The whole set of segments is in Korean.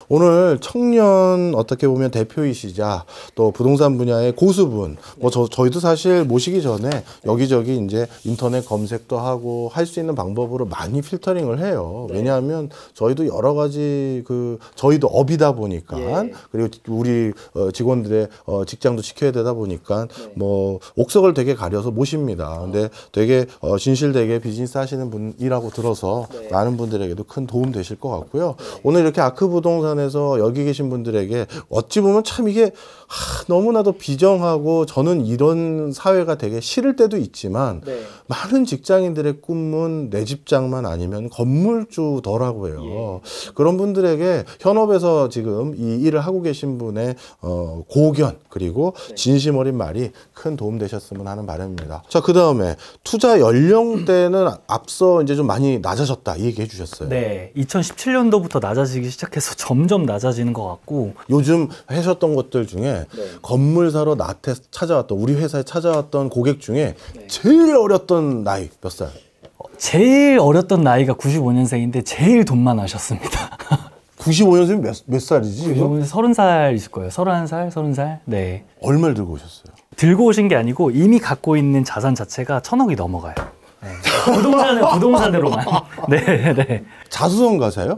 오늘 청년 어떻게 보면 대표이시자 또 부동산 분야의 고수분, 뭐 저희도 사실 모시기 전에 여기저기 이제 인터넷 검색도 하고 할 수 있는 방법으로 많이 필터링을 해요. 왜냐하면 저희도 여러 가지 저희도 업이다 보니까 그리고 우리 직원들의 직장도 지켜야 되다 보니까 뭐 옥석을 되게 가려서 모십니다. 근데 되게 진실되게 비즈니스 하시는 분이라고 들어서 많은 분들에게도 큰 도움 되실 것 같고요. 오늘 이렇게 아크 부동산에서 여기 계신 분들에게 어찌 보면 참 이게 너무나도 비정하고 저는 이런 사회가 되게 싫을 때도 있지만 많은 직장인들의 꿈은 내 집장만 아니면 건물주더라고요. 그런 분들에게 현업에서 지금 이 일을 하고 계신 분의 고견 그리고 진심 어린 말이 큰 도움 되셨으면 하는 바람입니다. 자, 그 다음에 투자 연령대는 앞서 이제 좀 많이 낮아졌다 이 얘기 해주셨어요. 네, 2017년도부터 낮아지기 시작해서 점점 낮아지는 것 같고 요즘 하셨던 것들 중에 건물 사러 나한테 찾아왔던 우리 회사에 찾아왔던 고객 중에 제일 어렸던 나이 몇 살? 제일 어렸던 나이가 95년생인데 제일 돈만 하셨습니다. 95년생이 몇 살이지? 30살 있을 거예요. 31살, 30살. 네. 얼마를 들고 오셨어요? 들고 오신 게 아니고 이미 갖고 있는 자산 자체가 1,000억이 넘어가요. 네. 부동산으로만. 네, 네. 자수성가사요?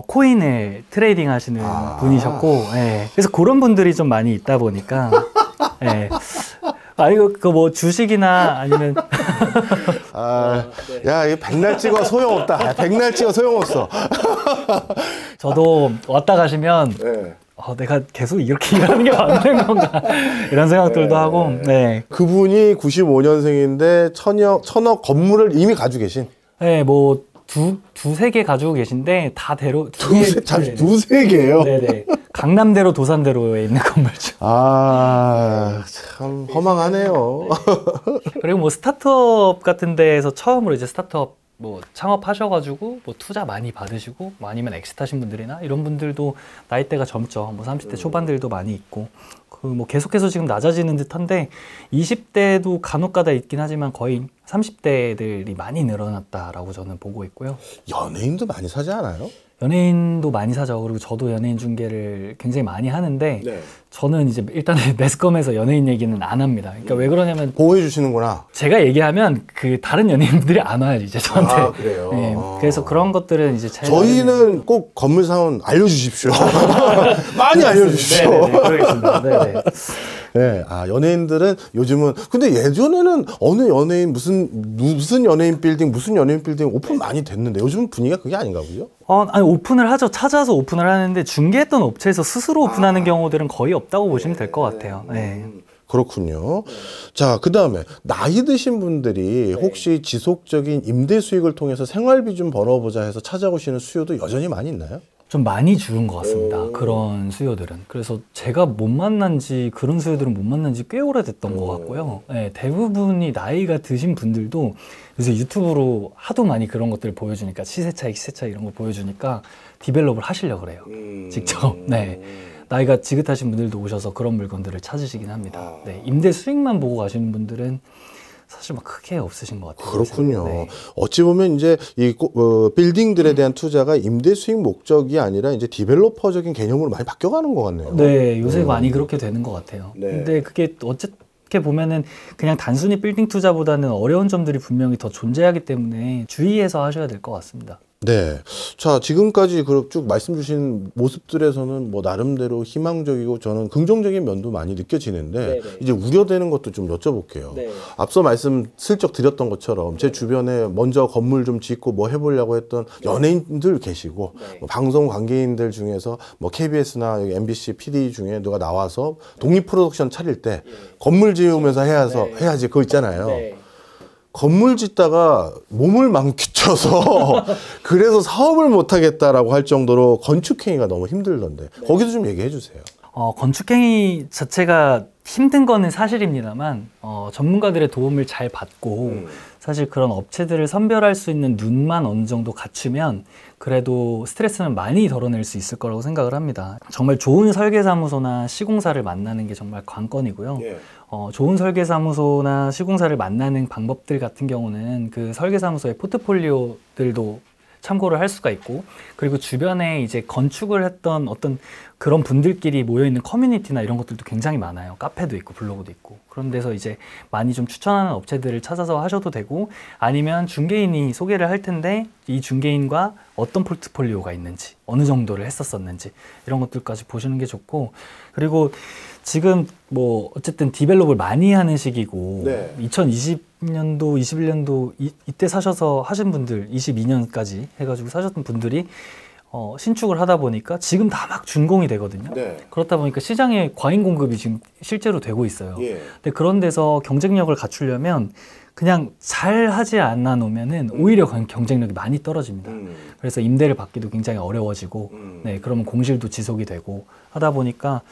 코인을 트레이딩 하시는 분이셨고, 네. 그래서 그런 분들이 좀 많이 있다 보니까, 네. 이거 뭐 주식이나 아니면. 야, 이거 백날 찍어 소용없다. 백날 찍어 소용없어. 저도 왔다 가시면, 내가 계속 이렇게 일하는 게 맞는 건가 이런 생각들도 하고. 네. 그분이 95년생인데 1,000억 건물을 이미 가지고 계신? 네, 뭐 두세 개 가지고 계신데 다 두세 개요? 네네. 강남대로 도산대로에 있는 건물죠. 참 허망하네요. 그리고 뭐 스타트업 같은 데에서 처음으로 이제 스타트업 뭐 창업하셔가지고 뭐 투자 많이 받으시고 뭐 아니면 엑시트하신 분들이나 이런 분들도 나이대가 젊죠. 뭐 30대 초반들도 많이 있고 뭐 계속해서 지금 낮아지는 듯한데 20대도 간혹가다 있긴 하지만 거의 30대들이 많이 늘어났다라고 저는 보고 있고요. 연예인도 많이 사지 않아요? 연예인도 많이 사죠. 그리고 저도 연예인 중계를 굉장히 많이 하는데 저는 이제 일단은 매스컴에서 연예인 얘기는 안 합니다. 그러니까 왜 그러냐면 보호해 주시는구나. 제가 얘기하면 다른 연예인분들이 안 와요 이제 저한테. 그래요? 네, 그래서 그런 것들은 이제 저희는 꼭 건물 사원 알려주십시오. 많이 알려주십시오. 네네, 그러겠습니다. 네네. 네, 연예인들은 요즘은 근데 예전에는 어느 연예인 무슨 연예인 빌딩 오픈 많이 됐는데 요즘은 분위기가 그게 아닌가 보죠? 아니 오픈을 하죠. 찾아서 오픈을 하는데 중개했던 업체에서 스스로 오픈하는 경우들은 거의 없다고 보시면 될 것 같아요. 네. 그렇군요. 자, 그 다음에 나이 드신 분들이 혹시 지속적인 임대 수익을 통해서 생활비 좀 벌어보자 해서 찾아오시는 수요도 여전히 많이 있나요? 좀 많이 줄은 것 같습니다. 그런 수요들은. 그래서 제가 그런 수요들은 못 만난 지 꽤 오래됐던 것 같고요. 네, 대부분이 나이가 드신 분들도 요새 유튜브로 하도 많이 그런 것들을 보여주니까 시세 차익 이런 거 보여주니까 디벨롭을 하시려고 그래요. 직접. 네. 나이가 지긋하신 분들도 오셔서 그런 물건들을 찾으시긴 합니다. 네, 임대 수익만 보고 가시는 분들은 사실 막 크게 없으신 것 같아요. 그렇군요. 네. 어찌 보면 이제 이 빌딩들에 대한 투자가 임대 수익 목적이 아니라 이제 디벨로퍼적인 개념으로 많이 바뀌어가는 것 같네요. 네, 요새 많이 그렇게 되는 것 같아요. 네. 근데 그게 어떻게 보면은 그냥 단순히 빌딩 투자보다는 어려운 점들이 분명히 더 존재하기 때문에 주의해서 하셔야 될 것 같습니다. 네. 자, 지금까지 쭉 말씀 주신 모습들에서는 뭐 나름대로 희망적이고 저는 긍정적인 면도 많이 느껴지는데 이제 우려되는 것도 좀 여쭤볼게요. 앞서 말씀 슬쩍 드렸던 것처럼 제 주변에 먼저 건물 좀 짓고 뭐 해보려고 했던 연예인들 계시고 뭐 방송 관계인들 중에서 뭐 KBS나 MBC PD 중에 누가 나와서 독립 프로덕션 차릴 때 건물 지으면서 해야지 그거 있잖아요. 건물 짓다가 몸을 망치쳐서 그래서 사업을 못하겠다라고 할 정도로 건축행위가 너무 힘들던데 거기도 좀 얘기해 주세요. 건축행위 자체가 힘든 거는 사실입니다만 전문가들의 도움을 잘 받고 사실 그런 업체들을 선별할 수 있는 눈만 어느 정도 갖추면 그래도 스트레스는 많이 덜어낼 수 있을 거라고 생각을 합니다. 정말 좋은 설계사무소나 시공사를 만나는 게 정말 관건이고요. 좋은 설계사무소나 시공사를 만나는 방법들 같은 경우는 그 설계사무소의 포트폴리오들도 참고를 할 수가 있고, 그리고 주변에 이제 건축을 했던 어떤 그런 분들끼리 모여있는 커뮤니티나 이런 것들도 굉장히 많아요. 카페도 있고 블로그도 있고. 그런 데서 이제 많이 좀 추천하는 업체들을 찾아서 하셔도 되고, 아니면 중개인이 소개를 할 텐데 이 중개인과 어떤 포트폴리오가 있는지, 어느 정도를 했었었는지 이런 것들까지 보시는 게 좋고, 그리고 지금 뭐 어쨌든 디벨롭을 많이 하는 시기고, 2020년도, 21년도 이때 사셔서 하신 분들, 22년까지 해가지고 사셨던 분들이 신축을 하다 보니까 지금 다 막 준공이 되거든요. 그렇다 보니까 시장에 과잉 공급이 지금 실제로 되고 있어요. 근데 그런 데서 경쟁력을 갖추려면 그냥 잘 하지 않아 놓으면은 오히려 경쟁력이 많이 떨어집니다. 그래서 임대를 받기도 굉장히 어려워지고, 네, 그러면 공실도 지속이 되고 하다 보니까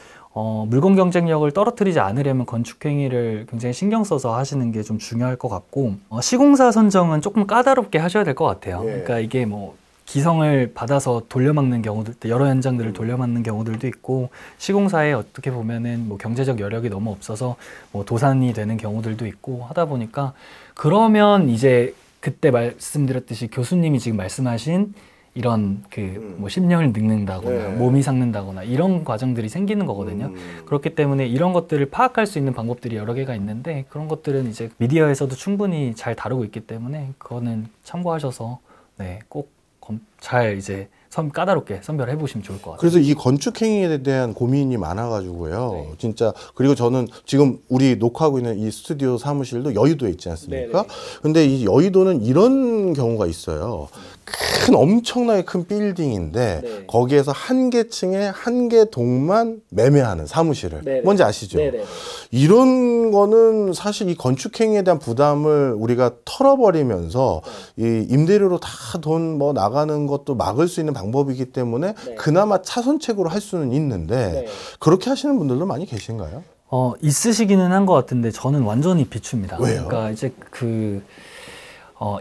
물건 경쟁력을 떨어뜨리지 않으려면 건축행위를 굉장히 신경 써서 하시는 게 좀 중요할 것 같고, 시공사 선정은 조금 까다롭게 하셔야 될 것 같아요. 그러니까 이게 뭐 기성을 받아서 돌려막는 경우들, 여러 현장들을 돌려막는 경우들도 있고, 시공사에 어떻게 보면은 뭐 경제적 여력이 너무 없어서 뭐 도산이 되는 경우들도 있고 하다 보니까, 그러면 이제 그때 말씀드렸듯이 교수님이 지금 말씀하신 이런 그 뭐 심령을 늙는다거나 몸이 삭는다거나 이런 과정들이 생기는 거거든요. 그렇기 때문에 이런 것들을 파악할 수 있는 방법들이 여러 개가 있는데, 그런 것들은 이제 미디어에서도 충분히 잘 다루고 있기 때문에 그거는 참고하셔서 네, 꼭 잘 이제 까다롭게 선별해 보시면 좋을 것 같아요. 그래서 이 건축 행위에 대한 고민이 많아가지고요. 진짜. 그리고 저는 지금 우리 녹화하고 있는 이 스튜디오 사무실도 여의도에 있지 않습니까? 근데 이 여의도는 이런 경우가 있어요. 엄청나게 큰 빌딩인데 거기에서 한 개층에 한 개 동만 매매하는 사무실을, 뭔지 아시죠? 이런 거는 사실 이 건축 행위에 대한 부담을 우리가 털어버리면서 이 임대료로 다 돈 뭐 나가는 것도 막을 수 있는 방법이기 때문에 그나마 차선책으로 할 수는 있는데, 그렇게 하시는 분들도 많이 계신가요? 있으시기는 한 것 같은데 저는 완전히 비춥니다. 왜요? 그러니까 이제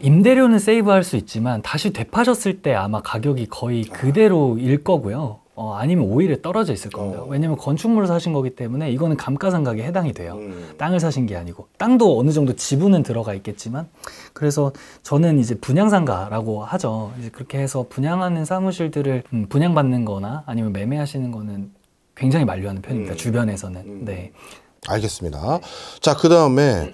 임대료는 세이브할 수 있지만 다시 되파셨을 때 아마 가격이 거의 그대로일 거고요. 아니면 오히려 떨어져 있을 겁니다. 왜냐면 건축물을 사신 거기 때문에 이거는 감가상각에 해당이 돼요. 땅을 사신 게 아니고. 땅도 어느 정도 지분은 들어가 있겠지만, 그래서 저는 이제 분양상가라고 하죠. 이제 그렇게 해서 분양하는 사무실들을 분양받는 거나 아니면 매매하시는 거는 굉장히 만류하는 편입니다. 주변에서는. 네. 알겠습니다. 자, 그 다음에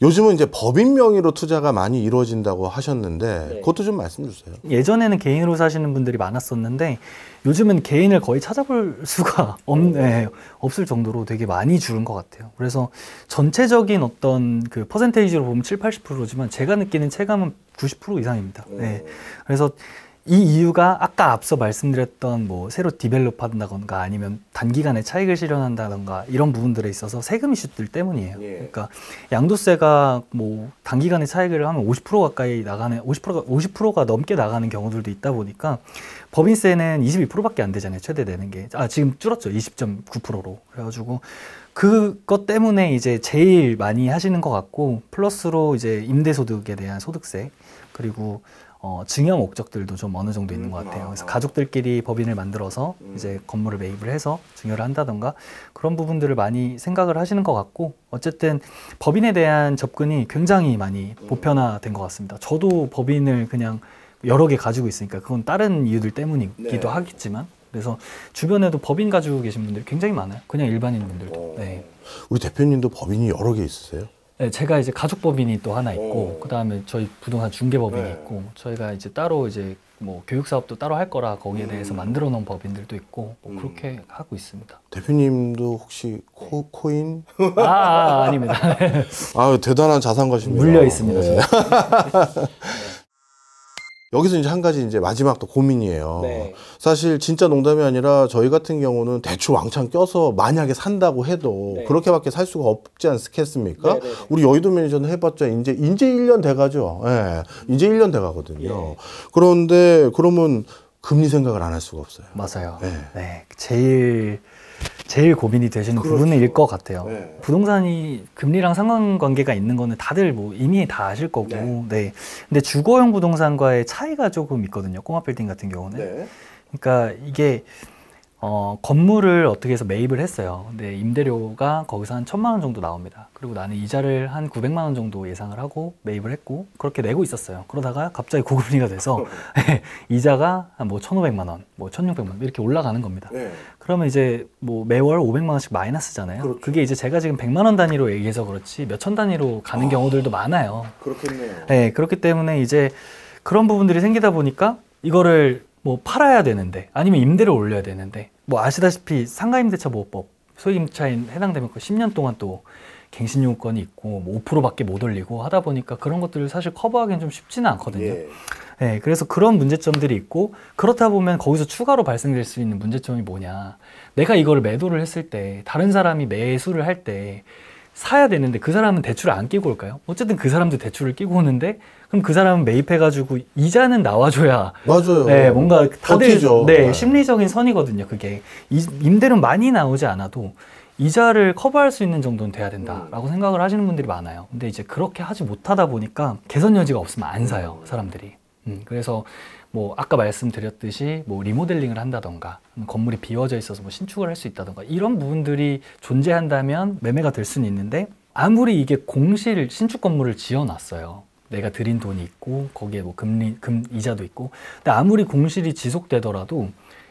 요즘은 이제 법인 명의로 투자가 많이 이루어진다고 하셨는데, 그것도 좀 말씀 주세요. 예전에는 개인으로 사시는 분들이 많았었는데 요즘은 개인을 거의 찾아볼 수가 없을 정도로 되게 많이 줄은 것 같아요. 그래서 전체적인 어떤 그 퍼센테이지로 보면 70-80%지만 제가 느끼는 체감은 90% 이상입니다. 네. 그래서 이 이유가 아까 앞서 말씀드렸던 뭐 새로 디벨롭 한다던가 아니면 단기간에 차익을 실현한다던가 이런 부분들에 있어서 세금 이슈들 때문이에요. 그러니까 양도세가 뭐 단기간에 차익을 하면 50% 가까이 나가는 50%가 넘게 나가는 경우들도 있다 보니까 법인세는 22%밖에 안 되잖아요. 최대 내는 게. 지금 줄었죠. 20.9%로. 그래가지고 그것 때문에 이제 제일 많이 하시는 것 같고, 플러스로 이제 임대소득에 대한 소득세, 그리고 증여 목적들도 좀 어느 정도 있는 것 같아요. 그래서 가족들끼리 법인을 만들어서 이제 건물을 매입을 해서 증여를 한다던가 그런 부분들을 많이 생각을 하시는 것 같고, 어쨌든 법인에 대한 접근이 굉장히 많이 보편화된 것 같습니다. 저도 법인을 그냥 여러 개 가지고 있으니까 그건 다른 이유들 때문이기도 하겠지만, 그래서 주변에도 법인 가지고 계신 분들이 굉장히 많아요. 그냥 일반인 분들도. 네. 우리 대표님도 법인이 여러 개 있으세요? 네, 제가 이제 가족법인이 또 하나 있고, 그 다음에 저희 부동산 중개법인이 있고, 저희가 이제 따로 이제 뭐 교육사업도 따로 할 거라 거기에 대해서 만들어 놓은 법인들도 있고, 뭐 그렇게 하고 있습니다. 대표님도 혹시 코인? 아닙니다. 대단한 자산가십니다. 물려 있습니다. 네. 여기서 이제 한 가지 이제 마지막 또 고민이에요. 사실 진짜 농담이 아니라 저희 같은 경우는 대출 왕창 껴서 만약에 산다고 해도 그렇게밖에 살 수가 없지 않겠습니까? 우리 여의도 매니저는 해봤자 이제 1년 돼가죠. 이제 1년 돼가거든요. 그런데 그러면 금리 생각을 안 할 수가 없어요. 맞아요. 네. 제일 고민이 되시는 부분일 것 같아요. 부동산이 금리랑 상관관계가 있는 거는 다들 뭐 이미 다 아실 거고, 근데 주거용 부동산과의 차이가 조금 있거든요. 꼬마 빌딩 같은 경우는. 그러니까 이게 건물을 어떻게 해서 매입을 했어요. 근데 임대료가 거기서 한 1,000만 원 정도 나옵니다. 그리고 나는 이자를 한 900만 원 정도 예상을 하고 매입을 했고 그렇게 내고 있었어요. 그러다가 갑자기 고금리가 돼서 이자가 한 뭐 1,500만 원, 뭐 1,600만 원 이렇게 올라가는 겁니다. 네. 그러면 이제 뭐 매월 500만 원씩 마이너스잖아요. 그렇죠. 그게 이제 제가 지금 100만 원 단위로 얘기해서 그렇지 몇천 단위로 가는 경우들도 많아요. 그렇겠네요. 네, 그렇기 때문에 이제 그런 부분들이 생기다 보니까 이거를 뭐 팔아야 되는데 아니면 임대를 올려야 되는데 뭐 아시다시피 상가임대차 보호법 소액 임차인 해당되면 그 10년 동안 또 갱신 요건이 있고 뭐 5%밖에 못 올리고 하다 보니까 그런 것들을 사실 커버하기는 좀 쉽지는 않거든요. 예. 네, 그래서 그런 문제점들이 있고 그렇다 보면 거기서 추가로 발생될 수 있는 문제점이 뭐냐, 내가 이거를 매도를 했을 때 다른 사람이 매수를 할 때 사야 되는데 그 사람은 대출을 안 끼고 올까요? 어쨌든 그 사람도 대출을 끼고 오는데 그럼 그 사람은 매입해가지고 이자는 나와줘야 맞아요. 네, 뭔가 다들 버티죠. 네, 심리적인 선이거든요. 그게 임대료는 많이 나오지 않아도 이자를 커버할 수 있는 정도는 돼야 된다라고 생각을 하시는 분들이 많아요. 근데 이제 그렇게 하지 못하다 보니까 개선 여지가 없으면 안 사요, 사람들이. 그래서 뭐 아까 말씀드렸듯이 뭐 리모델링을 한다던가 건물이 비워져 있어서 뭐 신축을 할 수 있다던가 이런 부분들이 존재한다면 매매가 될 수는 있는데 아무리 이게 공실 신축 건물을 지어놨어요. 내가 들인 돈이 있고 거기에 뭐 이자도 있고 근데 아무리 공실이 지속되더라도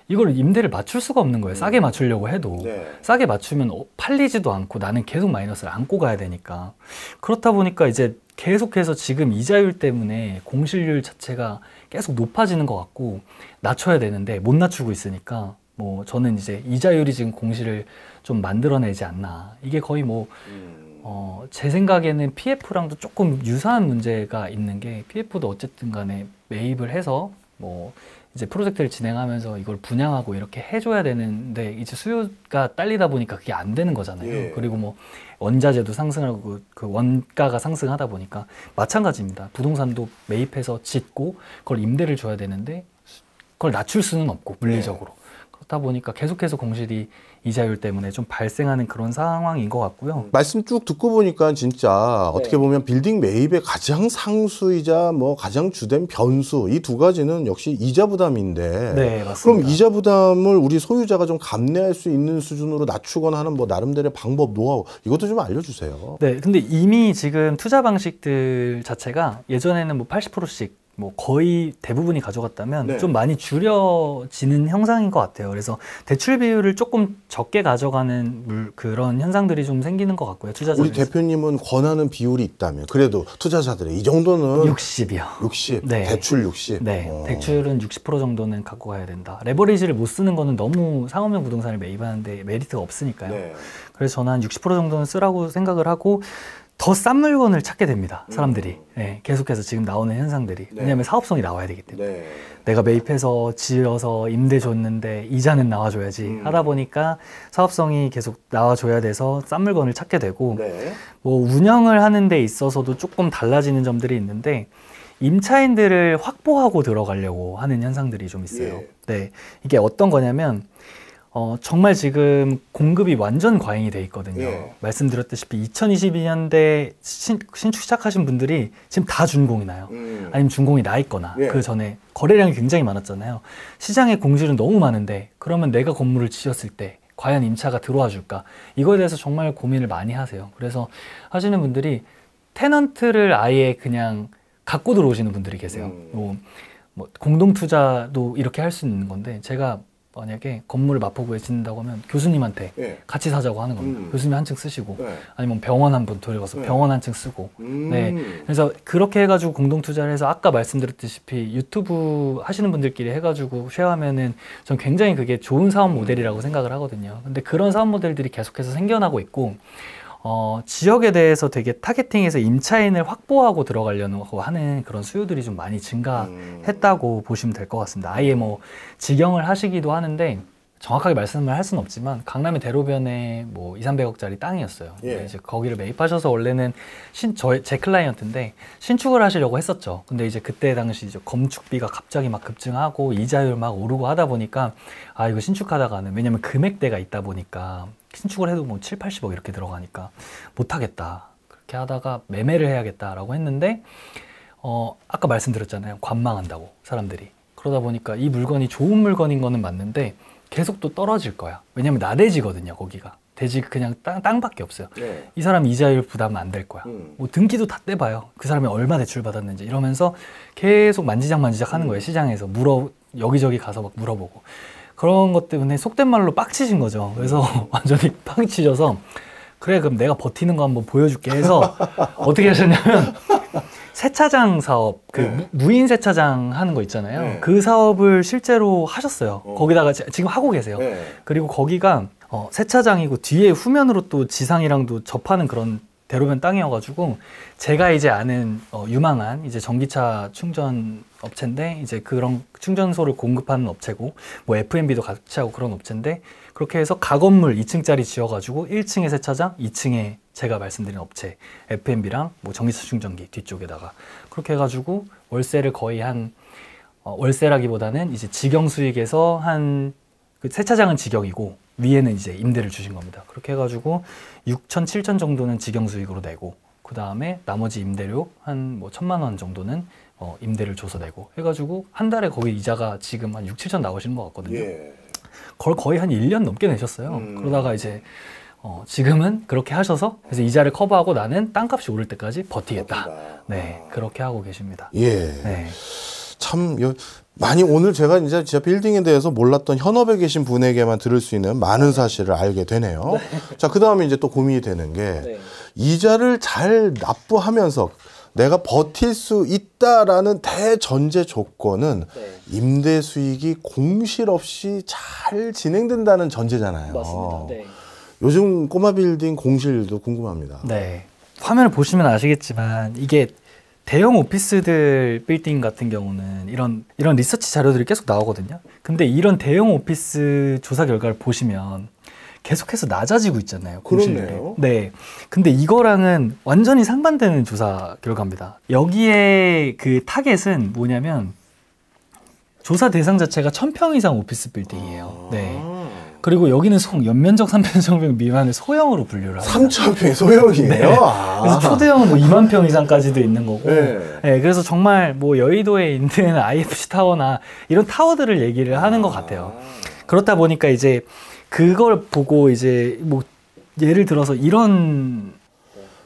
이걸 임대를 맞출 수가 없는 거예요. 싸게 맞추려고 해도. 네. 싸게 맞추면 팔리지도 않고 나는 계속 마이너스를 안고 가야 되니까. 그렇다 보니까 이제 계속해서 지금 이자율 때문에 공실률 자체가 계속 높아지는 것 같고 낮춰야 되는데 못 낮추고 있으니까 뭐 저는 이제 이자율이 지금 공실을 좀 만들어내지 않나. 이게 거의 뭐 제 생각에는 PF랑도 조금 유사한 문제가 있는 게 PF도 어쨌든 간에 매입을 해서 뭐 이제 프로젝트를 진행하면서 이걸 분양하고 이렇게 해줘야 되는데 이제 수요가 딸리다 보니까 그게 안 되는 거잖아요. 예. 그리고 뭐 원자재도 상승하고 그 원가가 상승하다 보니까 마찬가지입니다. 부동산도 매입해서 짓고 그걸 임대를 줘야 되는데 그걸 낮출 수는 없고 물리적으로. 그렇다 보니까 계속해서 공실이 이자율 때문에 좀 발생하는 그런 상황인 것 같고요. 말씀 쭉 듣고 보니까 진짜 어떻게 보면 빌딩 매입의 가장 상수이자 뭐 가장 주된 변수 이 두 가지는 역시 이자 부담인데 네, 맞습니다. 그럼 이자 부담을 우리 소유자가 좀 감내할 수 있는 수준으로 낮추거나 하는 뭐 나름대로의 방법, 노하우 이것도 좀 알려주세요. 네, 근데 이미 지금 투자 방식들 자체가 예전에는 뭐 80%씩 뭐 거의 대부분이 가져갔다면 네. 좀 많이 줄여지는 형상인 것 같아요. 그래서 대출 비율을 조금 적게 가져가는 그런 현상들이 좀 생기는 것 같고요. 투자자들. 우리 대표님은 권하는 비율이 있다면 그래도 투자자들의 이 정도는 60이요. 60, 네. 대출 60. 네, 대출은 60% 정도는 갖고 가야 된다. 레버리지를 못 쓰는 거는 너무 상업용 부동산을 매입하는데 메리트가 없으니까요. 네. 그래서 저는 한 60% 정도는 쓰라고 생각을 하고 더 싼 물건을 찾게 됩니다. 사람들이. 네, 계속해서 지금 나오는 현상들이. 네. 왜냐하면 사업성이 나와야 되기 때문에. 네. 내가 매입해서 지어서 임대 줬는데 이자는 나와줘야지 하다 보니까 사업성이 계속 나와줘야 돼서 싼 물건을 찾게 되고 네. 뭐 운영을 하는 데 있어서도 조금 달라지는 점들이 있는데 임차인들을 확보하고 들어가려고 하는 현상들이 좀 있어요. 예. 네, 이게 어떤 거냐면 정말 지금 공급이 완전 과잉이 돼 있거든요. 예. 말씀드렸다시피 2022년대 신축 시작하신 분들이 지금 다 준공이 나요. 아니면 준공이 나 있거나 예. 그 전에 거래량이 굉장히 많았잖아요. 시장에 공실은 너무 많은데 그러면 내가 건물을 지었을 때 과연 임차가 들어와 줄까? 이거에 대해서 정말 고민을 많이 하세요. 그래서 하시는 분들이 테넌트를 아예 그냥 갖고 들어오시는 분들이 계세요. 뭐 공동 투자도 이렇게 할 수 있는 건데 제가 만약에 건물을 마포구에 짓는다고 하면 교수님한테 예. 같이 사자고 하는 겁니다. 교수님 한 층 쓰시고 네. 아니면 병원 한 분 데려가서 네. 병원 한 층 쓰고 네. 그래서 그렇게 해가지고 공동 투자를 해서 아까 말씀드렸다시피 유튜브 하시는 분들끼리 해가지고 쉐어하면은 전 굉장히 그게 좋은 사업 모델이라고 생각을 하거든요. 근데 그런 사업 모델들이 계속해서 생겨나고 있고 지역에 대해서 되게 타겟팅해서 임차인을 확보하고 들어가려고 하는 그런 수요들이 좀 많이 증가했다고 보시면 될 것 같습니다. 아예 뭐 직영을 하시기도 하는데 정확하게 말씀을 할 수는 없지만 강남의 대로변에 뭐 200~300억짜리 땅이었어요. 예. 근데 이제 거기를 매입하셔서 원래는 제 클라이언트인데 신축을 하시려고 했었죠. 근데 이제 그때 당시 이제 건축비가 갑자기 막 급증하고 이자율 막 오르고 하다 보니까 아 이거 신축하다가는 왜냐면 금액대가 있다 보니까 신축을 해도 뭐 70~80억 이렇게 들어가니까 못하겠다. 그렇게 하다가 매매를 해야겠다라고 했는데 아까 말씀드렸잖아요. 관망한다고 사람들이. 그러다 보니까 이 물건이 좋은 물건인 거는 맞는데 계속 또 떨어질 거야. 왜냐면 나대지거든요, 거기가. 대지 그냥 땅밖에 없어요. 네. 이 사람 이자율 부담은 안 될 거야. 뭐 등기도 다 떼봐요. 그 사람이 얼마 대출 받았는지 이러면서 계속 만지작 하는 거예요. 시장에서 여기저기 가서 막 물어보고. 그런 것 때문에 속된 말로 빡치신 거죠. 그래서 완전히 빡치셔서 그래 그럼 내가 버티는 거 한번 보여줄게 해서 어떻게 하셨냐면 세차장 사업, 무인 세차장 하는 거 있잖아요. 그 사업을 실제로 하셨어요. 거기다가 지금 하고 계세요. 그리고 거기가 세차장이고 뒤에 후면으로 또 지상이랑도 접하는 그런 대로변 땅이어가지고 제가 이제 아는 유망한 이제 전기차 충전 업체인데 이제 그런 충전소를 공급하는 업체고 뭐 F&B도 같이 하고 그런 업체인데 그렇게 해서 가건물 2층짜리 지어가지고 1층에 세차장, 2층에 제가 말씀드린 업체 F&B랑 뭐 전기차 충전기 뒤쪽에다가 그렇게 해가지고 월세를 거의 월세라기보다는 이제 직영 수익에서 그 세차장은 직영이고 위에는 이제 임대를 주신 겁니다. 그렇게 해가지고 6천, 7천 정도는 직영 수익으로 내고 그 다음에 나머지 임대료 한 뭐 1,000만 원 정도는 임대를 줘서 내고 해가지고 한 달에 거기 이자가 지금 한 6, 7천 나오시는 것 같거든요. 그걸 거의 한 1년 넘게 내셨어요. 그러다가 이제 지금은 그렇게 하셔서 그래서 이자를 커버하고 나는 땅값이 오를 때까지 버티겠다. 네, 그렇게 하고 계십니다. 예. 네. 참 많이 오늘 제가 이제 진짜 빌딩에 대해서 몰랐던 현업에 계신 분에게만 들을 수 있는 많은 사실을 알게 되네요. 자, 그 다음에 이제 또 고민이 되는 게 이자를 잘 납부하면서 내가 버틸 수 있다라는 대전제 조건은 임대 수익이 공실 없이 잘 진행된다는 전제잖아요. 맞습니다. 네. 요즘 꼬마 빌딩 공실도 궁금합니다. 네. 화면을 보시면 아시겠지만 이게 대형 오피스들 빌딩 같은 경우는 이런 리서치 자료들이 계속 나오거든요. 근데 이런 대형 오피스 조사 결과를 보시면 계속해서 낮아지고 있잖아요. 공실률이. 그렇네요. 네. 근데 이거랑은 완전히 상반되는 조사 결과입니다. 여기에 그 타겟은 뭐냐면 조사 대상 자체가 1,000평 이상 오피스 빌딩이에요. 네. 그리고 여기는 연면적 3편성평 미만을 소형으로 분류를 합니다. 3,000평 소형이에요? 네. 그래서 초대형은 뭐 2만 평 이상까지도 있는 거고. 네. 네, 그래서 정말 뭐 여의도에 있는 IFC 타워나 이런 타워들을 얘기를 하는 것 같아요. 그렇다 보니까 이제 그걸 보고 이제 뭐 예를 들어서 이런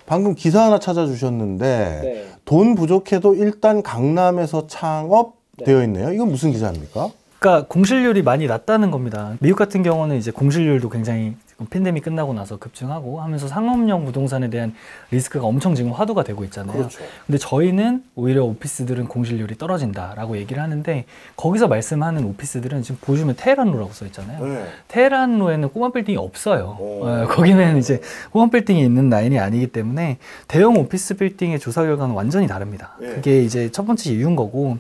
방금 기사 하나 찾아주셨는데 돈 부족해도 일단 강남에서 창업되어 있네요. 이건 무슨 기사입니까? 그러니까 공실률이 많이 낮다는 겁니다. 미국 같은 경우는 이제 공실률도 굉장히 팬데믹 끝나고 나서 급증하고 하면서 상업용 부동산에 대한 리스크가 엄청 지금 화두가 되고 있잖아요. 그렇죠. 근데 저희는 오히려 오피스들은 공실률이 떨어진다라고 얘기를 하는데 거기서 말씀하는 오피스들은 지금 보시면 테헤란로라고 써 있잖아요. 테헤란로에는 꼬마 빌딩이 없어요. 거기는 이제 꼬마 빌딩이 있는 라인이 아니기 때문에 대형 오피스 빌딩의 조사 결과는 완전히 다릅니다. 그게 이제 첫 번째 이유인 거고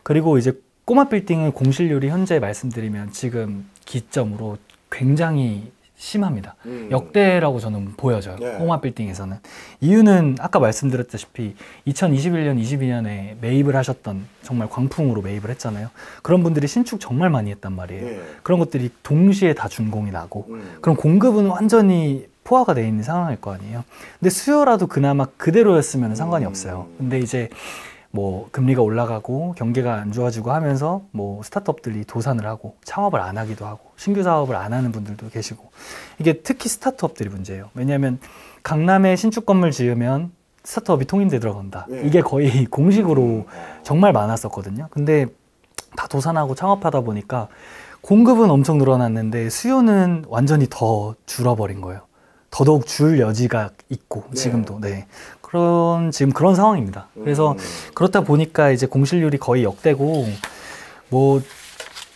그리고 이제 꼬마 빌딩의 공실률이 현재 말씀드리면 지금 기점으로 굉장히 심합니다. 역대라고 저는 보여져요. 꼬마 빌딩에서는. 이유는 아까 말씀드렸다시피 2021년, 22년에 매입을 하셨던 정말 광풍으로 매입을 했잖아요. 그런 분들이 신축 정말 많이 했단 말이에요. 그런 것들이 동시에 다 준공이 나고 그럼 공급은 완전히 포화가 돼 있는 상황일 거 아니에요. 근데 수요라도 그나마 그대로였으면 상관이 없어요. 근데 이제 뭐 금리가 올라가고 경기가 안 좋아지고 하면서 뭐 스타트업들이 도산을 하고 창업을 안 하기도 하고 신규 사업을 안 하는 분들도 계시고 이게 특히 스타트업들이 문제예요. 왜냐하면 강남에 신축 건물 지으면 스타트업이 통인대 들어간다. 이게 거의 공식으로 정말 많았었거든요. 근데 다 도산하고 창업하다 보니까 공급은 엄청 늘어났는데 수요는 완전히 더 줄어버린 거예요. 더더욱 줄 여지가 있고 지금도 지금 그런 상황입니다. 그래서 그렇다 보니까 이제 공실률이 거의 역대고 뭐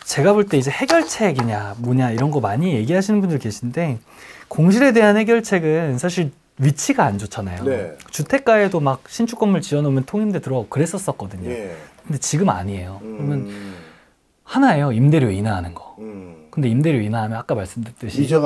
제가 볼 때 이제 해결책이냐 뭐냐 이런 거 많이 얘기하시는 분들 계신데 공실에 대한 해결책은 사실 위치가 안 좋잖아요. 주택가에도 막 신축 건물 지어놓으면 통임대 들어가고 그랬었거든요. 근데 지금 아니에요. 그러면 하나예요. 임대료 인하하는 거. 근데 임대료 인하하면 아까 말씀드렸듯이 이자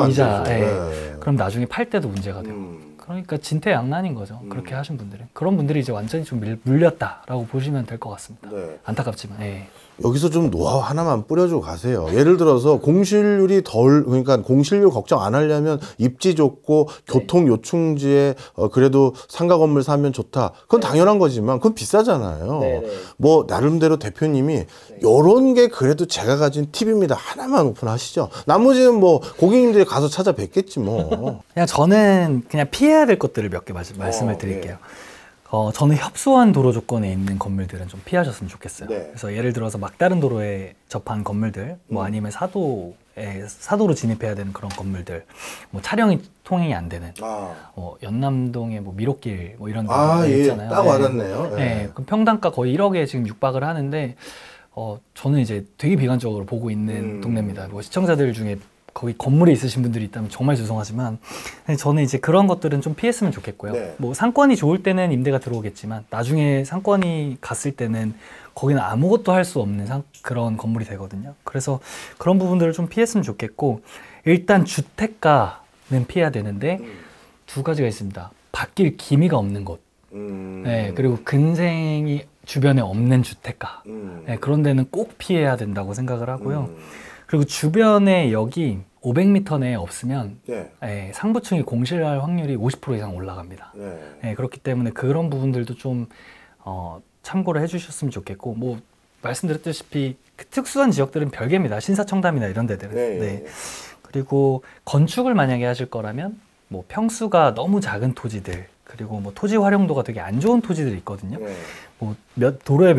그럼 나중에 팔 때도 문제가 되고 그러니까 진퇴양난인 거죠. 그렇게 하신 분들은. 그런 분들이 이제 완전히 좀 물렸다라고 보시면 될 것 같습니다. 네. 안타깝지만. 예. 여기서 좀 노하우 하나만 뿌려주고 가세요. 예를 들어서 공실률이 그러니까 공실률 걱정 안 하려면 입지 좋고 교통 요충지에 그래도 상가 건물 사면 좋다. 그건 당연한 거지만 그건 비싸잖아요. 뭐 나름대로 대표님이 요런 게 그래도 제가 가진 팁입니다. 하나만 오픈하시죠. 나머지는 뭐 고객님들이 가서 찾아뵙겠지 뭐. 그냥 저는 그냥 피해야 될 것들을 몇 개 말씀을 드릴게요. 저는 협소한 도로 조건에 있는 건물들은 좀 피하셨으면 좋겠어요. 네. 그래서 예를 들어서 막다른 도로에 접한 건물들, 뭐 아니면 사도로 진입해야 되는 그런 건물들, 뭐 차량이 통행이 안 되는, 연남동의 뭐 미로길 뭐 이런 데 있잖아요. 딱 와닿네요. 네, 그 평당가 거의 1억에 지금 육박을 하는데, 저는 이제 되게 비관적으로 보고 있는 동네입니다. 뭐 시청자들 중에 거기 건물에 있으신 분들이 있다면 정말 죄송하지만 저는 이제 그런 것들은 좀 피했으면 좋겠고요. 네. 뭐 상권이 좋을 때는 임대가 들어오겠지만 나중에 상권이 갔을 때는 거기는 아무것도 할 수 없는 그런 건물이 되거든요. 그래서 그런 부분들을 좀 피했으면 좋겠고, 일단 주택가는 피해야 되는데 두 가지가 있습니다. 바뀔 기미가 없는 곳, 네, 그리고 근생이 주변에 없는 주택가, 네, 그런 데는 꼭 피해야 된다고 생각을 하고요. 그리고 주변에 여기 500m 내에 없으면 상부층이 공실할 확률이 50% 이상 올라갑니다. 네, 그렇기 때문에 그런 부분들도 좀 참고를 해주셨으면 좋겠고, 뭐 말씀드렸다시피 그 특수한 지역들은 별개입니다. 신사청담이나 이런 데들은. 네. 그리고 건축을 만약에 하실 거라면 뭐 평수가 너무 작은 토지들, 그리고 뭐 토지 활용도가 되게 안 좋은 토지들이 있거든요. 뭐 도로에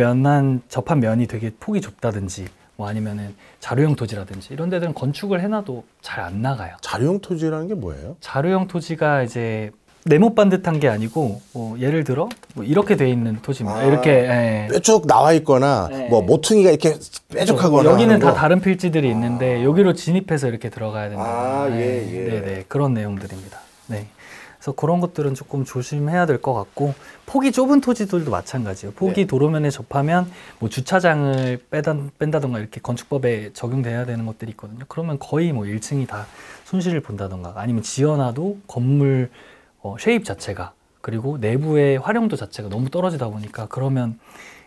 접한 면이 되게 폭이 좁다든지, 뭐 아니면은 자료형 토지라든지 이런 데들은 건축을 해놔도 잘 안 나가요. 자료형 토지라는 게 뭐예요? 자료형 토지가 이제 네모 반듯한 게 아니고, 뭐 예를 들어 뭐 이렇게 돼 있는 토지입니다. 이렇게 뾰족 나와 있거나 뭐 모퉁이가 이렇게 뾰족하거나. 여기는 다 다른 필지들이 있는데 여기로 진입해서 이렇게 들어가야 된다. 네네, 그런 내용들입니다. 네. 그래서 그런 것들은 조금 조심해야 될 것 같고, 폭이 좁은 토지들도 마찬가지예요. 폭이 도로면에 접하면 뭐 주차장을 뺀다던가 이렇게 건축법에 적용돼야 되는 것들이 있거든요. 그러면 거의 뭐 1층이 다 손실을 본다던가, 아니면 지어놔도 건물 쉐입 자체가, 그리고 내부의 활용도 자체가 너무 떨어지다 보니까 그러면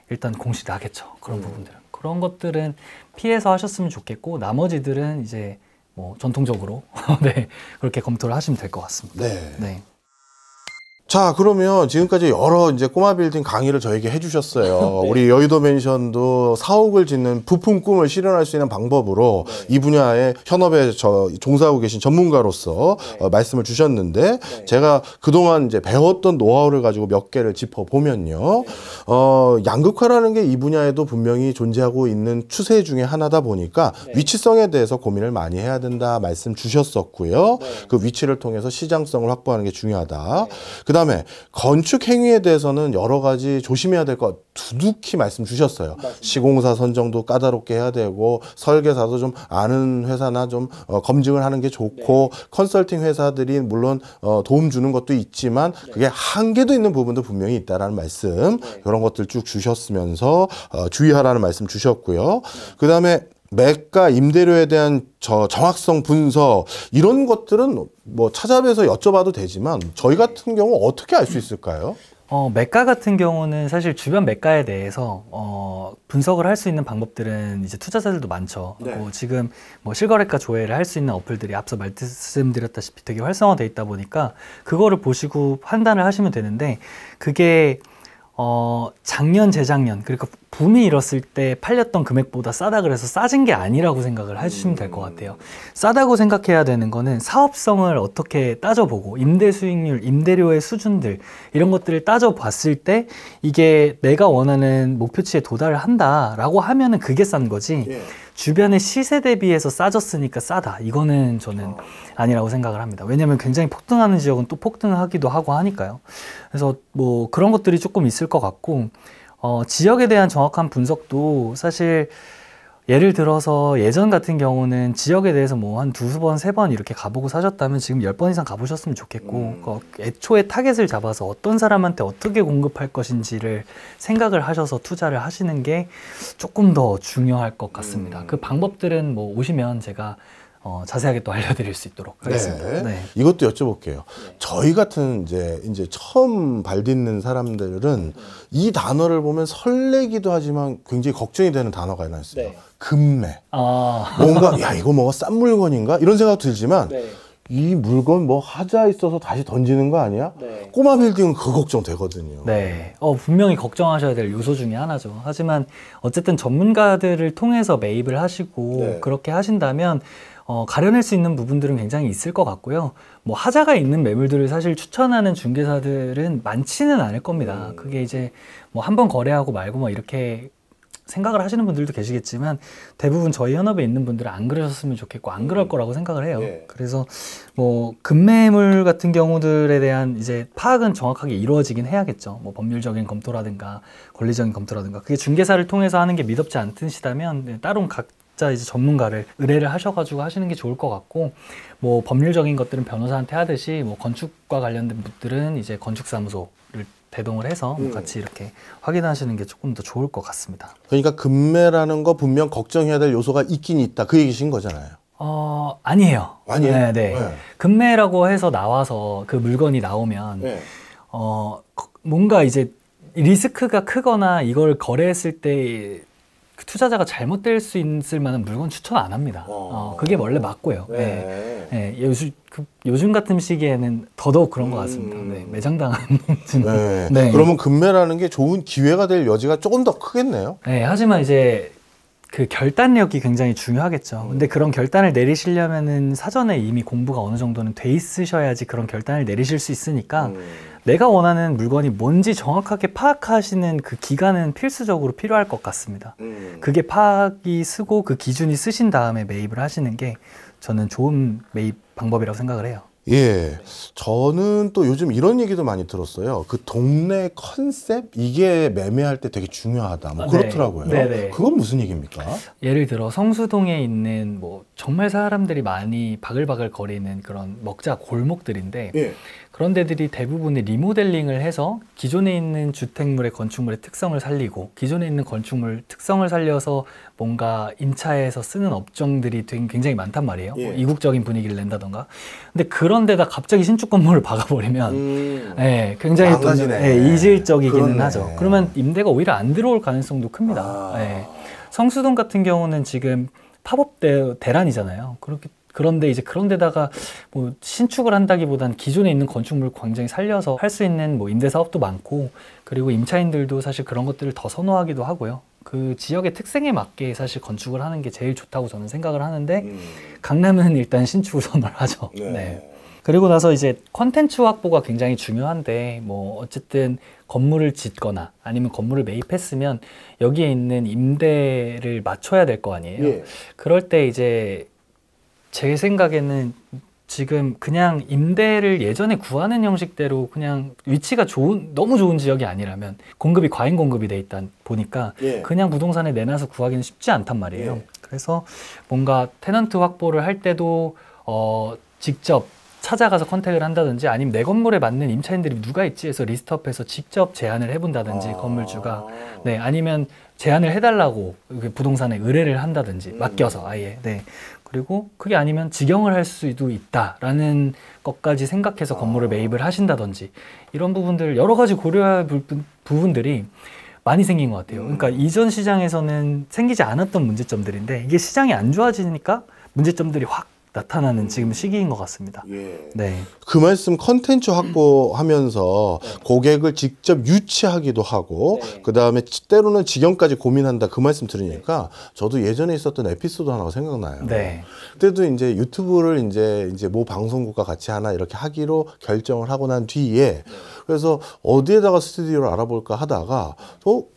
일단 공시 나겠죠. 그런 부분들은. 그런 것들은 피해서 하셨으면 좋겠고, 나머지들은 이제 뭐 전통적으로 네, 그렇게 검토를 하시면 될 것 같습니다. 네. 자, 그러면 지금까지 여러 이제 꼬마 빌딩 강의를 저에게 해주셨어요. 우리 여의도 맨션도 사옥을 짓는 부품 꿈을 실현할 수 있는 방법으로 이 분야의 현업에 종사하고 계신 전문가로서 말씀을 주셨는데, 제가 그동안 이제 배웠던 노하우를 가지고 몇 개를 짚어보면요. 양극화라는 게 이 분야에도 분명히 존재하고 있는 추세 중에 하나다 보니까 위치성에 대해서 고민을 많이 해야 된다 말씀 주셨었고요. 그 위치를 통해서 시장성을 확보하는 게 중요하다. 그 다음에 건축 행위에 대해서는 여러 가지 조심해야 될 것 두둑히 말씀 주셨어요. 시공사 선정도 까다롭게 해야 되고, 설계사도 좀 아는 회사나 좀 검증을 하는 게 좋고, 컨설팅 회사들이 물론 도움 주는 것도 있지만 그게 한계도 있는 부분도 분명히 있다라는 말씀, 이런 것들 쭉 주셨으면서 주의하라는 말씀 주셨고요. 그 다음에 매가 임대료에 대한 정확성 분석, 이런 것들은 뭐 찾아뵈서 여쭤봐도 되지만 저희 같은 경우 어떻게 알 수 있을까요? 매가 같은 경우는 사실 주변 매가에 대해서 분석을 할 수 있는 방법들은 이제 투자자들도 많죠. 지금 뭐 실거래가 조회를 할 수 있는 어플들이 앞서 말씀드렸다시피 되게 활성화되어 있다 보니까 그거를 보시고 판단을 하시면 되는데, 그게 작년, 재작년, 그러니까 붐이 일었을 때 팔렸던 금액보다 싸다 그래서 싸진 게 아니라고 생각을 해주시면 될 것 같아요. 싸다고 생각해야 되는 거는 사업성을 어떻게 따져보고, 임대 수익률, 임대료의 수준들, 이런 것들을 따져봤을 때 이게 내가 원하는 목표치에 도달을 한다라고 하면은 그게 싼 거지, 주변의 시세 대비해서 싸졌으니까 싸다, 이거는 저는 아니라고 생각을 합니다. 왜냐하면 굉장히 폭등하는 지역은 또 폭등하기도 하고 하니까요. 그래서 뭐 그런 것들이 조금 있을 것 같고, 지역에 대한 정확한 분석도 사실 예를 들어서 예전 같은 경우는 지역에 대해서 뭐 한 두세 번, 세 번 이렇게 가보고 사셨다면 지금 10번 이상 가보셨으면 좋겠고, 애초에 타겟을 잡아서 어떤 사람한테 어떻게 공급할 것인지를 생각을 하셔서 투자를 하시는 게 조금 더 중요할 것 같습니다. 그 방법들은 뭐 오시면 제가 자세하게 또 알려드릴 수 있도록 하겠습니다. 네. 네. 이것도 여쭤볼게요. 저희 같은 이제 처음 발딛는 사람들은 이 단어를 보면 설레기도 하지만 굉장히 걱정이 되는 단어가 하나 있어요. 네. 금매. 아, 뭔가 야 이거 뭐가 싼 물건인가 이런 생각도 들지만 네. 이 물건 뭐 하자 있어서 다시 던지는 거 아니야? 네. 꼬마 빌딩은 그 걱정 되거든요. 네. 분명히 걱정하셔야 될 요소 중에 하나죠. 하지만 어쨌든 전문가들을 통해서 매입을 하시고 네. 그렇게 하신다면 가려낼 수 있는 부분들은 굉장히 있을 것 같고요. 뭐 하자가 있는 매물들을 사실 추천하는 중개사들은 많지는 않을 겁니다. 그게 이제 뭐 한 번 거래하고 말고 뭐 이렇게 생각을 하시는 분들도 계시겠지만 대부분 저희 현업에 있는 분들은 안 그러셨으면 좋겠고 안 그럴 거라고 생각을 해요. 예. 그래서 뭐 급매물 같은 경우들에 대한 이제 파악은 정확하게 이루어지긴 해야겠죠. 뭐 법률적인 검토라든가 권리적인 검토라든가 그게 중개사를 통해서 하는 게 미덥지 않으시다면 따로 각자 이제 전문가를 의뢰를 하셔가지고 하시는 게 좋을 것 같고 뭐 법률적인 것들은 변호사한테 하듯이 뭐 건축과 관련된 분들은 이제 건축사무소를 대동을 해서 뭐 같이 이렇게 확인하시는 게 조금 더 좋을 것 같습니다. 그러니까 금매라는 거 분명 걱정해야 될 요소가 있긴 있다. 그 얘기신 거잖아요. 아니에요. 아니에요? 네, 네. 네. 금매라고 해서 나와서 그 물건이 나오면 뭔가 이제 리스크가 크거나 이걸 거래했을 때 그 투자자가 잘못될 수 있을 만한 물건 추천 안 합니다. 그게 원래 맞고요. 네. 네. 요즘 같은 시기에는 더더욱 그런 것 같습니다. 네. 매장당하는 네. 네. 그러면 금매라는 게 좋은 기회가 될 여지가 조금 더 크겠네요. 네. 하지만 이제 그 결단력이 굉장히 중요하겠죠. 근데 그런 결단을 내리시려면은 사전에 이미 공부가 어느 정도는 돼 있으셔야지 그런 결단을 내리실 수 있으니까 내가 원하는 물건이 뭔지 정확하게 파악하시는 그 기간은 필수적으로 필요할 것 같습니다. 그게 파악이 쓰고 그 기준이 쓰신 다음에 매입을 하시는 게 저는 좋은 매입 방법이라고 생각을 해요. 예. 저는 또 요즘 이런 얘기도 많이 들었어요. 그 동네 컨셉? 이게 매매할 때 되게 중요하다. 뭐 그렇더라고요. 네네. 그건 무슨 얘기입니까? 예를 들어 성수동에 있는 뭐 정말 사람들이 많이 바글바글 거리는 그런 먹자 골목들인데 예. 그런 데들이 대부분의 리모델링을 해서 기존에 있는 주택물의 건축물의 특성을 살리고 기존에 있는 건축물 특성을 살려서 뭔가 임차해서 쓰는 업종들이 굉장히 많단 말이에요. 예. 뭐 이국적인 분위기를 낸다던가. 근데 그런 데다 갑자기 신축 건물을 박아버리면 네, 굉장히 또, 망가지네. 이질적이기는 그렇네. 하죠. 그러면 임대가 오히려 안 들어올 가능성도 큽니다. 네. 성수동 같은 경우는 지금 팝업 대란이잖아요. 그런데 이제 그런 데다가 뭐 신축을 한다기보단 기존에 있는 건축물 굉장히 살려서 할 수 있는 뭐 임대 사업도 많고 그리고 임차인들도 사실 그런 것들을 더 선호하기도 하고요. 그 지역의 특성에 맞게 사실 건축을 하는 게 제일 좋다고 저는 생각을 하는데 강남은 일단 신축을 선호를 하죠. 네. 그리고 나서 이제 컨텐츠 확보가 굉장히 중요한데 뭐 어쨌든 건물을 짓거나 아니면 건물을 매입했으면 여기에 있는 임대를 맞춰야 될 거 아니에요. 예. 그럴 때 이제 제 생각에는 지금 그냥 임대를 예전에 구하는 형식대로 그냥 위치가 너무 좋은 지역이 아니라면 공급이 과잉 공급이 돼 있다 보니까 그냥 부동산에 내놔서 구하기는 쉽지 않단 말이에요. 그래서 뭔가 테넌트 확보를 할 때도 직접 찾아가서 컨택을 한다든지 아니면 내 건물에 맞는 임차인들이 누가 있지 해서 리스트업해서 직접 제안을 해본다든지 건물주가 네 아니면 제안을 해달라고 부동산에 의뢰를 한다든지 맡겨서 아예 네 그리고 그게 아니면 직영을 할 수도 있다라는 것까지 생각해서 건물을 매입을 하신다든지 이런 부분들 여러 가지 고려할 부분들이 많이 생긴 것 같아요. 그러니까 이전 시장에서는 생기지 않았던 문제점들인데 이게 시장이 안 좋아지니까 문제점들이 확 나타나는 지금 시기인 것 같습니다. 네. 그 말씀 컨텐츠 확보하면서 고객을 직접 유치하기도 하고 그 다음에 때로는 직영까지 고민한다 그 말씀 들으니까 저도 예전에 있었던 에피소드 하나가 생각나요. 네. 그때도 이제 유튜브를 이제 모 방송국과 같이 하나 이렇게 하기로 결정을 하고 난 뒤에 그래서 어디에다가 스튜디오를 알아볼까 하다가 또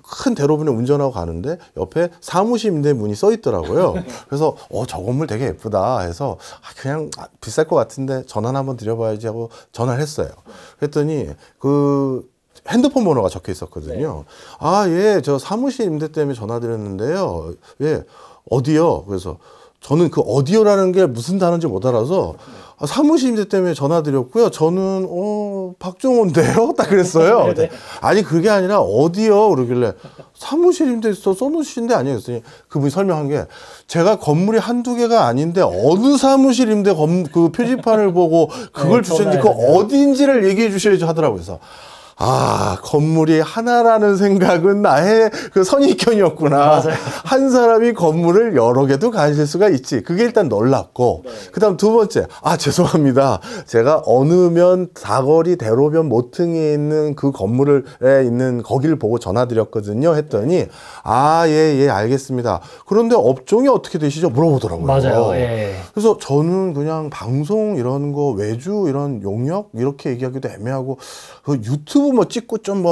큰 대로변에 운전하고 가는데 옆에 사무실 임대 문이 써 있더라고요. 그래서 저 건물 되게 예쁘다 해서 그냥 비쌀 것 같은데 전화 한번 드려봐야지 하고 전화를 했어요. 그랬더니 그 핸드폰 번호가 적혀 있었거든요. 예, 저 사무실 임대 때문에 전화 드렸는데요. 예, 어디요? 그래서 저는 그 어디오라는 게 무슨 단어인지 못 알아서 사무실 임대 때문에 전화드렸고요. 저는 박종호인데요? 딱 그랬어요. 아니 그게 아니라 어디요? 그러길래 사무실 임대 써놓으신데 아니에요. 그랬더니 그분이 설명한 게 제가 건물이 한두 개가 아닌데 어느 사무실 임대 그 표지판을 보고 그걸 주셨는지 그 어디인지를 얘기해 주셔야지 하더라고요. 그래서 건물이 하나라는 생각은 나의 그 선입견이었구나. 맞아요. 한 사람이 건물을 여러 개도 가질 수가 있지. 그게 일단 놀랍고. 그 다음 두 번째. 죄송합니다. 제가 어느 면 사거리 대로변 모퉁이에 있는 그 건물에 있는 거기를 보고 전화드렸거든요. 했더니, 예, 알겠습니다. 그런데 업종이 어떻게 되시죠? 물어보더라고요. 맞아요. 예. 그래서 저는 그냥 방송 이런 거 외주 이런 용역 이렇게 얘기하기도 애매하고 그 유튜브 뭐 찍고 좀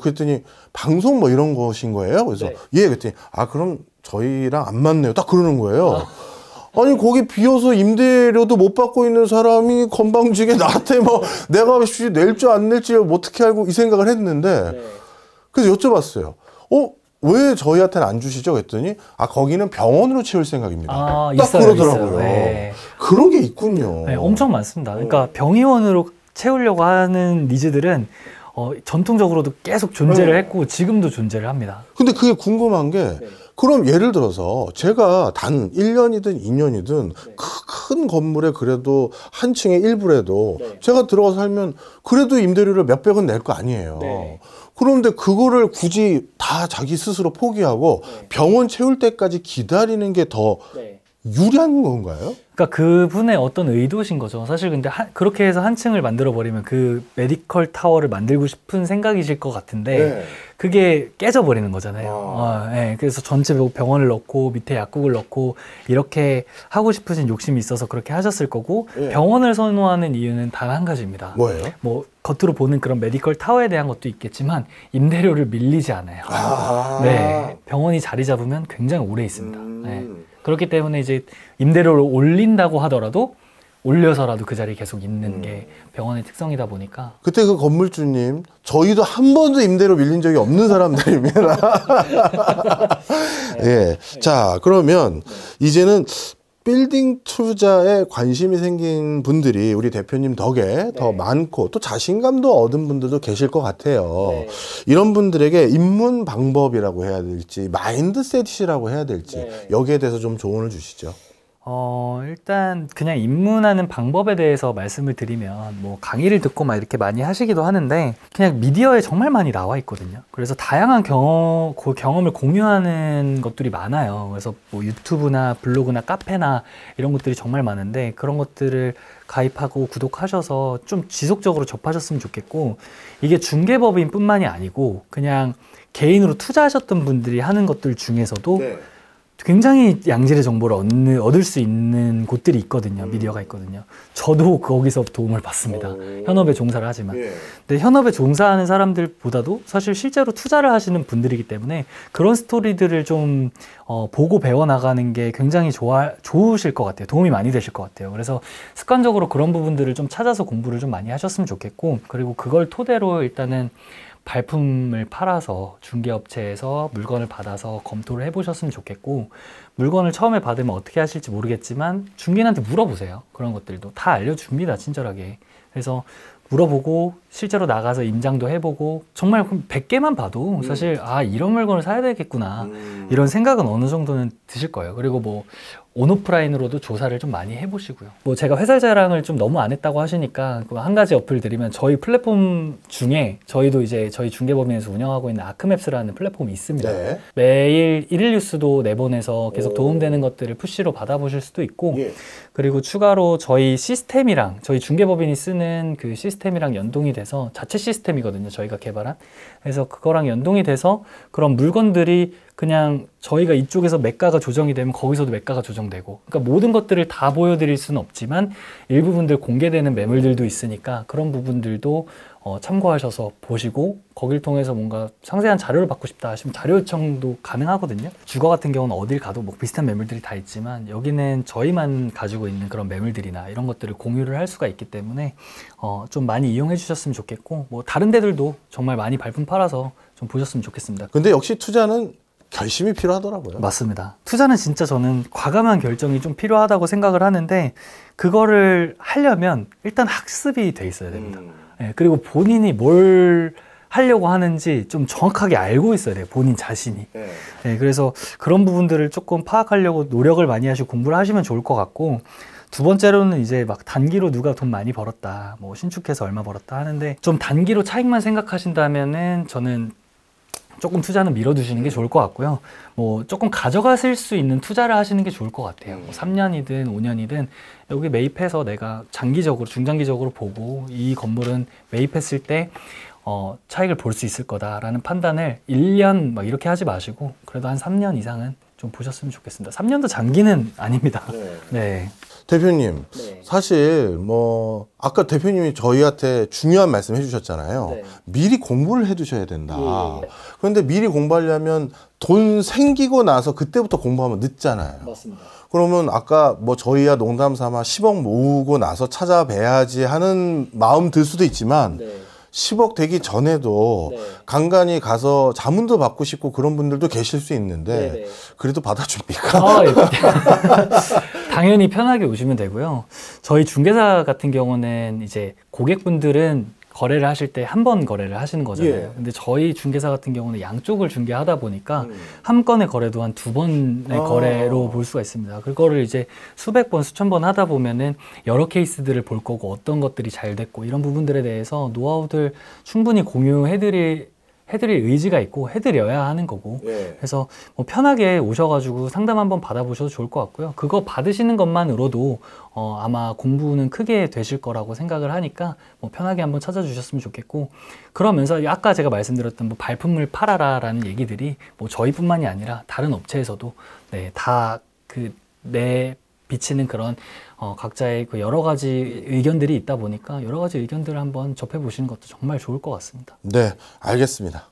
그랬더니 방송 뭐 이런 것인 거예요. 그래서 예 그랬더니 그럼 저희랑 안 맞네요. 딱 그러는 거예요. 아니 거기 비어서 임대료도 못 받고 있는 사람이 건방지게 나한테 뭐 내가 낼 줄 안 낼지 어떻게 알고 이 생각을 했는데 그래서 여쭤봤어요. 왜 저희한테는 안 주시죠? 그랬더니 거기는 병원으로 채울 생각입니다. 딱 있어요, 그러더라고요. 있어요. 네. 그런 게 있군요. 네, 엄청 많습니다. 그러니까 병의원으로 채우려고 하는 니즈들은 전통적으로도 계속 존재를 했고 지금도 존재를 합니다. 근데 그게 궁금한 게 그럼 예를 들어서 제가 단 1년이든 2년이든 큰 건물에 그래도 한 층에 일부라도 제가 들어가서 살면 그래도 임대료를 몇백은 낼 거 아니에요. 그런데 그거를 굳이 다 자기 스스로 포기하고 병원 채울 때까지 기다리는 게 더 유리한 건가요? 그러니까 그분의 어떤 의도신 거죠. 사실 근데 그렇게 해서 한 층을 만들어 버리면 그 메디컬 타워를 만들고 싶은 생각이실 것 같은데 그게 깨져버리는 거잖아요. 그래서 전체 병원을 넣고 밑에 약국을 넣고 이렇게 하고 싶으신 욕심이 있어서 그렇게 하셨을 거고 병원을 선호하는 이유는 단 한 가지입니다. 뭐예요? 뭐 겉으로 보는 그런 메디컬 타워에 대한 것도 있겠지만 임대료를 밀리지 않아요. 병원이 자리 잡으면 굉장히 오래 있습니다. 그렇기 때문에 이제 임대료를 올린다고 하더라도 올려서라도 그 자리에 계속 있는 게 병원의 특성이다 보니까. 그때 그 건물주님 저희도 한 번도 임대료 밀린 적이 없는 사람들입니다. 자 그러면 이제는 빌딩 투자에 관심이 생긴 분들이 우리 대표님 덕에 더 많고 또 자신감도 얻은 분들도 계실 것 같아요. 이런 분들에게 입문 방법이라고 해야 될지 마인드셋이라고 해야 될지 여기에 대해서 좀 조언을 주시죠. 일단 그냥 입문하는 방법에 대해서 말씀을 드리면 뭐 강의를 듣고 막 이렇게 많이 하시기도 하는데 그냥 미디어에 정말 많이 나와 있거든요. 그래서 다양한 경험을 공유하는 것들이 많아요. 그래서 뭐 유튜브나 블로그나 카페나 이런 것들이 정말 많은데 그런 것들을 가입하고 구독하셔서 좀 지속적으로 접하셨으면 좋겠고 이게 중개법인 뿐만이 아니고 그냥 개인으로 투자하셨던 분들이 하는 것들 중에서도 굉장히 양질의 정보를 얻을 수 있는 곳들이 있거든요. 미디어가 있거든요. 저도 거기서 도움을 받습니다. 현업에 종사를 하지만. 근데 현업에 종사하는 사람들보다도 사실 실제로 투자를 하시는 분들이기 때문에 그런 스토리들을 좀 보고 배워나가는 게 굉장히 좋으실 것 같아요. 도움이 많이 되실 것 같아요. 그래서 습관적으로 그런 부분들을 좀 찾아서 공부를 좀 많이 하셨으면 좋겠고 그리고 그걸 토대로 일단은 발품을 팔아서 중개업체에서 물건을 받아서 검토를 해보셨으면 좋겠고 물건을 처음에 받으면 어떻게 하실지 모르겠지만 중개인한테 물어보세요. 그런 것들도 다 알려줍니다. 친절하게. 그래서 물어보고 실제로 나가서 임장도 해보고 정말 100개만 봐도 사실 이런 물건을 사야 되겠구나 이런 생각은 어느 정도는 드실 거예요. 그리고 뭐 온오프라인으로도 조사를 좀 많이 해보시고요. 뭐 제가 회사 자랑을 좀 너무 안 했다고 하시니까 한 가지 어플 드리면 저희 플랫폼 중에 저희도 이제 저희 중개법인에서 운영하고 있는 아크맵스라는 플랫폼이 있습니다. 매일 1일 뉴스도 내보내서 계속 도움되는 것들을 푸시로 받아보실 수도 있고 그리고 추가로 저희 시스템이랑 저희 중개법인이 쓰는 그 시스템이랑 연동이 돼서 자체 시스템이거든요. 저희가 개발한. 그래서 그거랑 연동이 돼서 그런 물건들이 그냥 저희가 이쪽에서 매가가 조정이 되면 거기서도 매가가 조정되고 그러니까 모든 것들을 다 보여드릴 수는 없지만 일부분들 공개되는 매물들도 있으니까 그런 부분들도 참고하셔서 보시고 거길 통해서 뭔가 상세한 자료를 받고 싶다 하시면 자료 요청도 가능하거든요. 주거 같은 경우는 어딜 가도 뭐 비슷한 매물들이 다 있지만 여기는 저희만 가지고 있는 그런 매물들이나 이런 것들을 공유를 할 수가 있기 때문에 좀 많이 이용해 주셨으면 좋겠고 뭐 다른 데들도 정말 많이 발품 팔아서 좀 보셨으면 좋겠습니다. 근데 역시 투자는 결심이 필요하더라고요. 맞습니다. 투자는 진짜 저는 과감한 결정이 좀 필요하다고 생각을 하는데 그거를 하려면 일단 학습이 돼 있어야 됩니다. 예, 그리고 본인이 뭘 하려고 하는지 좀 정확하게 알고 있어야 돼요. 본인 자신이. 예, 그래서 그런 부분들을 조금 파악하려고 노력을 많이 하시고 공부를 하시면 좋을 것 같고 두 번째로는 이제 막 단기로 누가 돈 많이 벌었다, 뭐 신축해서 얼마 벌었다 하는데 좀 단기로 차익만 생각하신다면은 저는 조금 투자는 밀어두시는 게 좋을 것 같고요. 뭐 조금 가져가실 수 있는 투자를 하시는 게 좋을 것 같아요. 뭐 3년이든 5년이든 여기 매입해서 내가 장기적으로, 중장기적으로 보고 이 건물은 매입했을 때 차익을 볼 수 있을 거다라는 판단을 1년 막 이렇게 하지 마시고 그래도 한 3년 이상은 좀 보셨으면 좋겠습니다. 3년도 장기는 아닙니다. 네. 대표님, 네. 사실 뭐 아까 대표님이 저희한테 중요한 말씀 해주셨잖아요. 네. 미리 공부를 해두셔야 된다. 예. 그런데 미리 공부하려면 돈 생기고 나서 그때부터 공부하면 늦잖아요. 맞습니다. 그러면 아까 뭐 저희야 농담 삼아 10억 모으고 나서 찾아뵈야지 하는 마음 들 수도 있지만 10억 되기 전에도 간간히 가서 자문도 받고 싶고 그런 분들도 계실 수 있는데 그래도 받아줍니까? 예. 당연히 편하게 오시면 되고요. 저희 중개사 같은 경우는 이제 고객분들은 거래를 하실 때 한 번 거래를 하시는 거잖아요. 근데 저희 중개사 같은 경우는 양쪽을 중개하다 보니까 한 건의 거래도 한 2번의 거래로 볼 수가 있습니다. 그거를 이제 수백 번, 수천 번 하다 보면은 여러 케이스들을 볼 거고 어떤 것들이 잘 됐고 이런 부분들에 대해서 노하우들 충분히 공유해드릴 의지가 있고 해드려야 하는 거고 그래서 뭐 편하게 오셔가지고 상담 한번 받아보셔도 좋을 것 같고요. 그거 받으시는 것만으로도 아마 공부는 크게 되실 거라고 생각을 하니까 뭐 편하게 한번 찾아주셨으면 좋겠고 그러면서 아까 제가 말씀드렸던 뭐 발품을 팔아라 라는 얘기들이 뭐 저희뿐만이 아니라 다른 업체에서도 다 내 비치는 그런 각자의 그 여러 가지 의견들이 있다 보니까 여러 가지 의견들을 한번 접해 보시는 것도 정말 좋을 것 같습니다. 네, 알겠습니다.